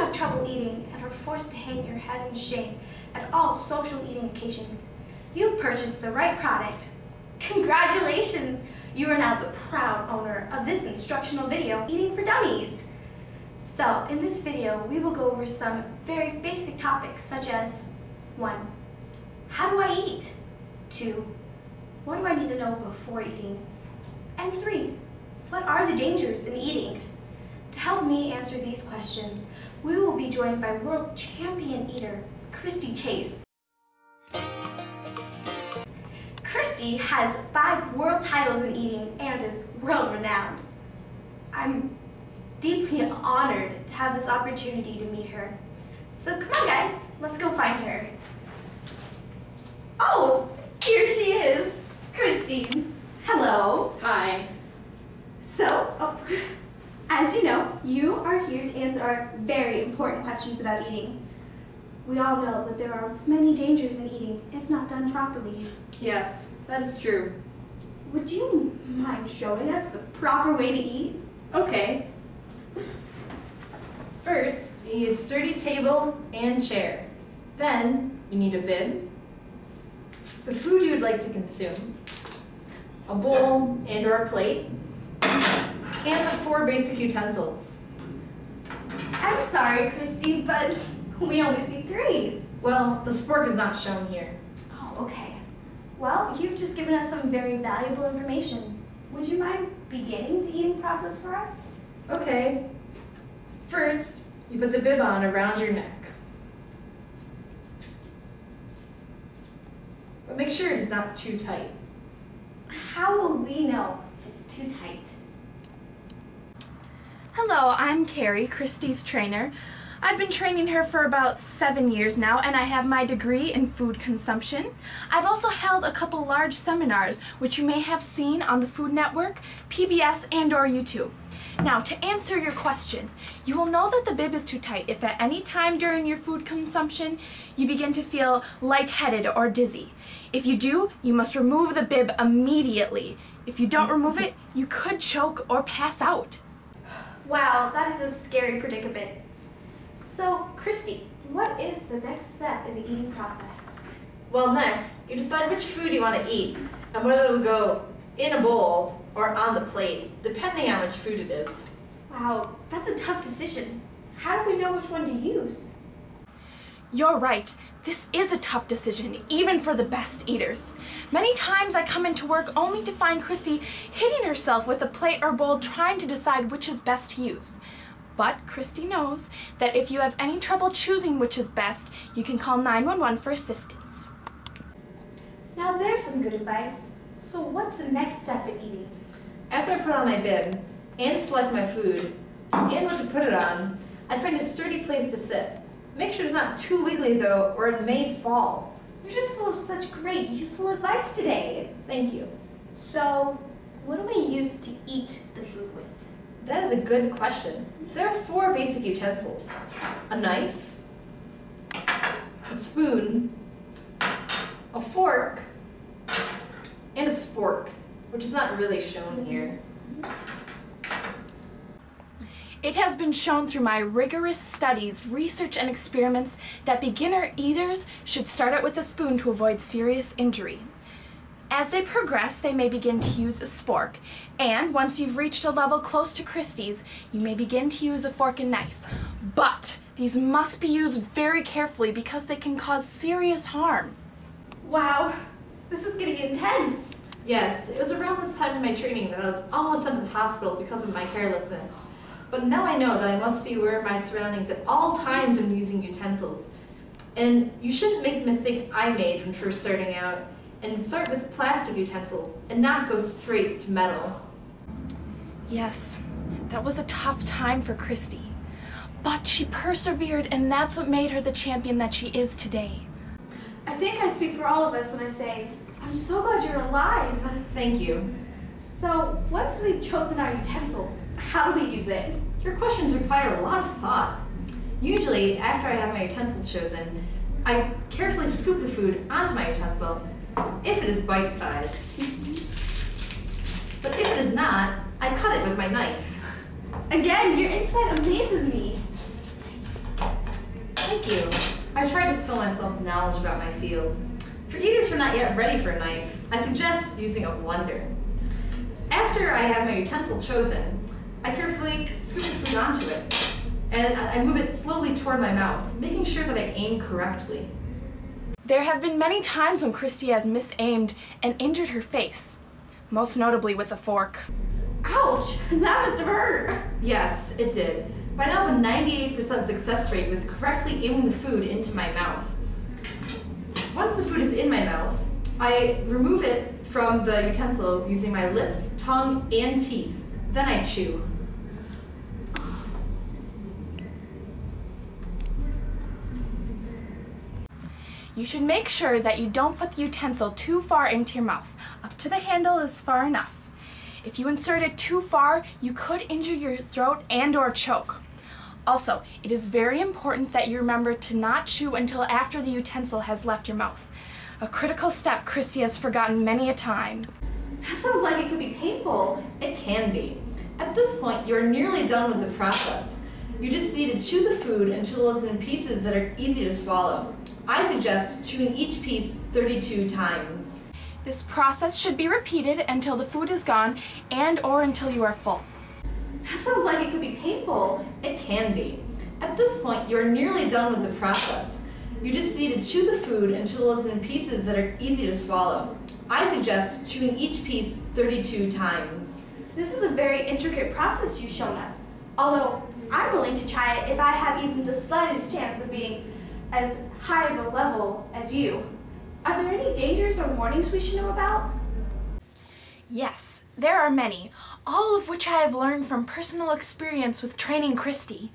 have trouble eating and are forced to hang your head in shame at all social eating occasions, you've purchased the right product. Congratulations! You are now the proud owner of this instructional video, Eating for Dummies. So, in this video, we will go over some very basic topics such as 1. How do I eat? 2. What do I need to know before eating? And 3. What are the dangers in eating? To help me answer these questions, we will be joined by world champion eater, Christie Chase. Christie has 5 world titles in eating and is world-renowned. I'm deeply honored to have this opportunity to meet her. So come on guys, let's go find her. Oh, here she is, Christine. Hello. Hi. So, as you know, you are here to answer our very important questions about eating. We all know that there are many dangers in eating if not done properly. Yes, that is true. Would you mind showing us the proper way to eat? Okay. First, you need a sturdy table and chair. Then, you need a bib, the food you would like to consume, a bowl and or a plate, and the 4 basic utensils. I'm sorry, Christy, but we only see 3. Well, the spork is not shown here. Oh, okay. Well, you've just given us some very valuable information. Would you mind beginning the eating process for us? Okay. First, you put the bib on around your neck. But make sure it's not too tight. How will we know if it's too tight? Hello, I'm Carrie, Christie's trainer. I've been training her for about 7 years now, and I have my degree in food consumption. I've also held a couple large seminars, which you may have seen on the Food Network, PBS, and or YouTube. Now, to answer your question, you will know that the bib is too tight if at any time during your food consumption you begin to feel lightheaded or dizzy. If you do, you must remove the bib immediately. If you don't remove it, you could choke or pass out. Wow, that is a scary predicament. So, Christy, what is the next step in the eating process? Well, next, you decide which food you want to eat and whether it will go in a bowl or on the plate, depending on which food it is. Wow, that's a tough decision. How do we know which one to use? You're right. This is a tough decision, even for the best eaters. Many times I come into work only to find Christy hitting herself with a plate or bowl trying to decide which is best to use. But Christy knows that if you have any trouble choosing which is best, you can call 911 for assistance. Now there's some good advice. So what's the next step in eating? After I put on my bib and select my food and what to put it on, I find a sturdy place to sit. Make sure it's not too wiggly though, or it may fall. You're just full of such great, useful advice today. Thank you. So, what do we use to eat the food with? That is a good question. There are 4 basic utensils: a knife, a spoon, a fork, and a spork, which is not really shown here. It has been shown through my rigorous studies, research, and experiments that beginner eaters should start out with a spoon to avoid serious injury. As they progress, they may begin to use a spork, and once you've reached a level close to Christie's, you may begin to use a fork and knife. But these must be used very carefully because they can cause serious harm. Wow, this is getting intense. Yes, it was around this time in my training that I was almost sent to the hospital because of my carelessness. But now I know that I must be aware of my surroundings at all times when using utensils. And you shouldn't make the mistake I made when first starting out and start with plastic utensils and not go straight to metal. Yes, that was a tough time for Christy. But she persevered, and that's what made her the champion that she is today. I think I speak for all of us when I say, I'm so glad you're alive. Thank you. So, once we've chosen our utensil, how do we use it? Your questions require a lot of thought. Usually, after I have my utensil chosen, I carefully scoop the food onto my utensil, if it is bite-sized. But if it is not, I cut it with my knife. Again, your insight amazes me. you. I try to fill myself with knowledge about my field. For eaters who are not yet ready for a knife, I suggest using a blender. After I have my utensil chosen, I carefully scoop the food onto it, and I move it slowly toward my mouth, making sure that I aim correctly. There have been many times when Christie has misaimed and injured her face, most notably with a fork. Ouch! That must have hurt. Yes, it did. But I now have a 98% success rate with correctly aiming the food into my mouth. Once the food is in my mouth, I remove it from the utensil using my lips, tongue, and teeth. Then I chew. You should make sure that you don't put the utensil too far into your mouth. Up to the handle is far enough. If you insert it too far, you could injure your throat and/or choke. Also, it is very important that you remember to not chew until after the utensil has left your mouth. A critical step Christie has forgotten many a time. That sounds like it could be painful. It can be. At this point, you are nearly done with the process. You just need to chew the food until it's in pieces that are easy to swallow. I suggest chewing each piece 32 times. This process should be repeated until the food is gone and/or until you are full. That sounds like it could be painful. It can be. At this point, you are nearly done with the process. You just need to chew the food until it's in pieces that are easy to swallow. I suggest chewing each piece 32 times. This is a very intricate process you've shown us. Although, I'm willing to try it if I have even the slightest chance of being as high of a level as you. Are there any dangers or warnings we should know about? Yes, there are many, all of which I have learned from personal experience with training Christie.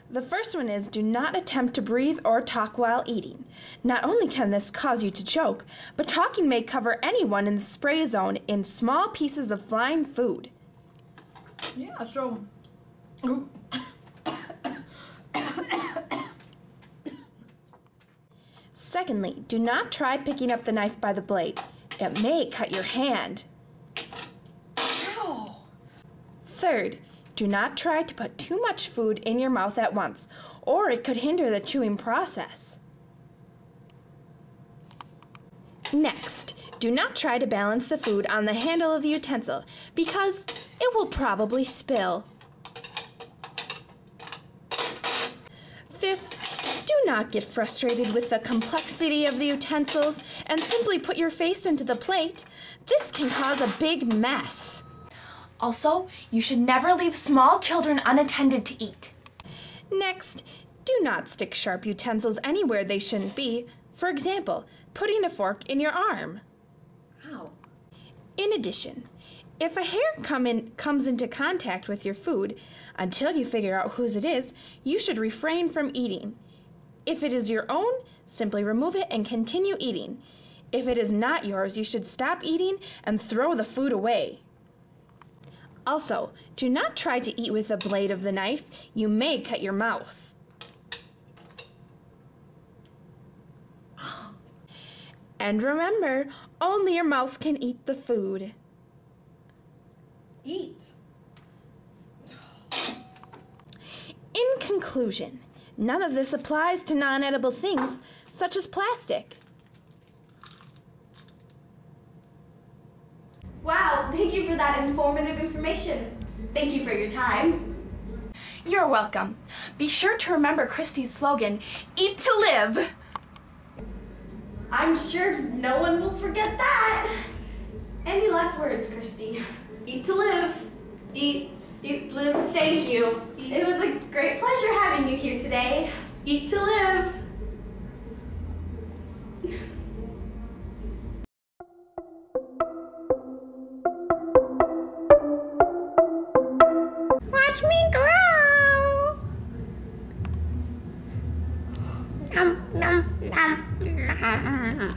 The first one is do not attempt to breathe or talk while eating. Not only can this cause you to choke, but talking may cover anyone in the spray zone in small pieces of flying food. Yeah, so... Secondly, do not try picking up the knife by the blade. It may cut your hand. Ow! Third, do not try to put too much food in your mouth at once, or it could hinder the chewing process. Next, do not try to balance the food on the handle of the utensil, because it will probably spill. Fifth, do not get frustrated with the complexity of the utensils and simply put your face into the plate. This can cause a big mess. Also, you should never leave small children unattended to eat. Next, do not stick sharp utensils anywhere they shouldn't be. For example, putting a fork in your arm. Ow. In addition, if a hair comes into contact with your food, until you figure out whose it is, you should refrain from eating. If it is your own, simply remove it and continue eating. If it is not yours, you should stop eating and throw the food away. Also, do not try to eat with the blade of the knife. You may cut your mouth. And remember, only your mouth can eat the food. Eat. In conclusion, none of this applies to non-edible things such as plastic. Wow, thank you for that informative information. Thank you for your time. You're welcome. Be sure to remember Christie's slogan, "Eat to live." I'm sure no one will forget that. Any last words, Christie? Eat to live. Eat, live. Thank you. It was a great pleasure having you here today. Eat to live. Watch me grow. Nom, nom, nom, nom.